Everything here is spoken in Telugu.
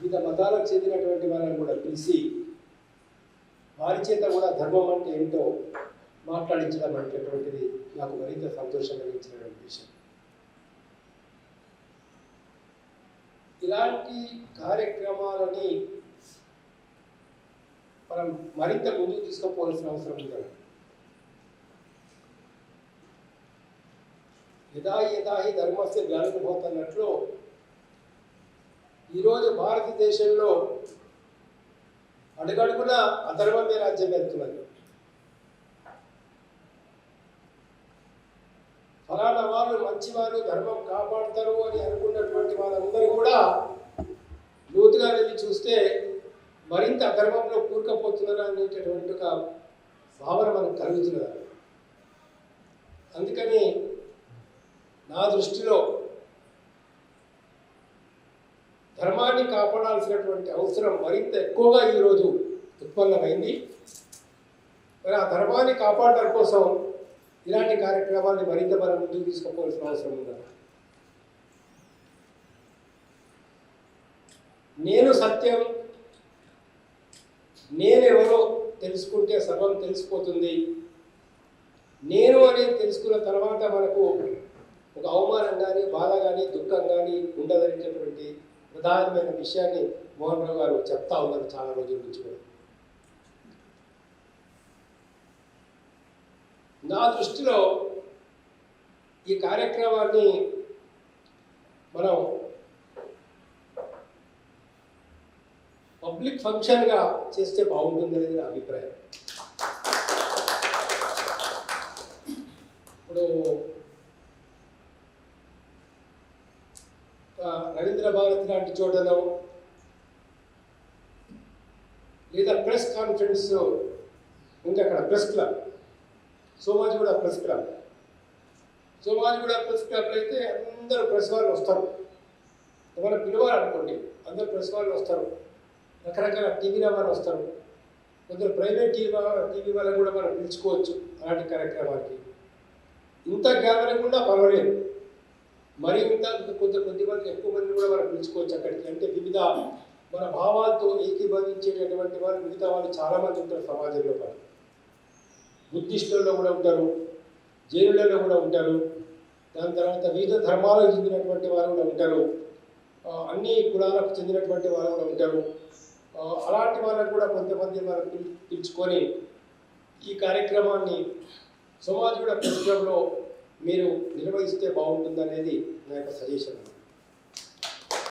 వివిధ మతాలకు చెందినటువంటి వాళ్ళని కూడా పిలిచి వారి చేత కూడా ధర్మం అంటే ఏంటో మాట్లాడించడం అనేటటువంటిది నాకు మరింత సంతోషం కలిగించినటువంటి విషయం. ఇలాంటి కార్యక్రమాలని మనం మరింత ముందుకు తీసుకుపోవాల్సిన అవసరం ఉంది. యదా యదా హి ధర్మస్య గ్లానిర్భవతి ఈరోజు భారతదేశంలో అడుగడుగున అధర్మమే రాజ్యం వెళ్తున్నది. ఫలానా వాళ్ళు మంచివారు ధర్మం కాపాడుతారు అని అనుకున్నటువంటి వాళ్ళందరూ కూడా లోతుగా వెళ్ళి చూస్తే మరింత అధర్మంలో కూరుకుపోతున్నారు అనేటటువంటి ఒక భావన మనకు కలుగుతున్నది. అందుకని నా దృష్టిలో ధర్మాన్ని కాపాడాల్సినటువంటి అవసరం మరింత ఎక్కువగా ఈరోజు ఉత్పన్నమైంది. మరి ఆ ధర్మాన్ని కాపాడడం కోసం ఇలాంటి కార్యక్రమాన్ని మరింత మనం ముందుకు తీసుకోవాల్సిన అవసరం ఉంది. నేను సత్యం, నేనెవరో తెలుసుకుంటే సర్వం తెలిసిపోతుంది. నేను అనేది తెలుసుకున్న తర్వాత మనకు ఒక అవమానం కానీ బాధ కానీ దుఃఖం కానీ ఉండదనేటటువంటి ప్రధానమైన విషయాన్ని మోహన్ రావు గారు చెప్తా ఉన్నారు చాలా రోజుల నుంచి కూడా. నా దృష్టిలో ఈ కార్యక్రమాన్ని మనం పబ్లిక్ ఫంక్షన్గా చేస్తే బాగుంటుందనేది నా అభిప్రాయం. ఇప్పుడు రవీంద్ర భారతి లాంటి చోటలో లేదా ప్రెస్ కాన్ఫరెన్స్ ఉంది, అక్కడ press club, Somajiguda press club. Somajiguda press క్లబ్లో అయితే అందరూ ప్రెస్ వాళ్ళు వస్తారు. ఏమైనా పిలవాలనుకోండి అందరూ ప్రెస్ వాళ్ళు వస్తారు. రకరకాల టీవీల వాళ్ళు వస్తారు. కొందరు ప్రైవేట్ టీవీ వాళ్ళని కూడా మనం పిలుచుకోవచ్చు అలాంటి కార్యక్రమానికి. ఇంత గ్యాదరింగ్ కూడా పర్వాలేదు, మరి ఇంత కొద్ది మంది ఎక్కువ మంది కూడా మనం పిలుచుకోవచ్చు అక్కడికి. అంటే వివిధ మన భావాలతో ఏకీభవించేటటువంటి వాళ్ళు మిగతా వాళ్ళు చాలామంది ఉంటారు సమాజంలో. పాటు బుద్ధిస్టులలో కూడా ఉంటారు, జైనులలో కూడా ఉంటారు, దాని తర్వాత వివిధ ధర్మాలకు చెందినటువంటి వారు కూడా ఉంటారు, అన్ని కులాలకు చెందినటువంటి వారు కూడా ఉంటారు. అలాంటి వాళ్ళని కూడా కొంతమంది మనం పిలుచుకొని ఈ కార్యక్రమాన్ని సమాజిగూడ ప్రెస్ క్లబ్లో మీరు నిర్వహిస్తే బాగుంటుందనేది నా యొక్క సజెషన్.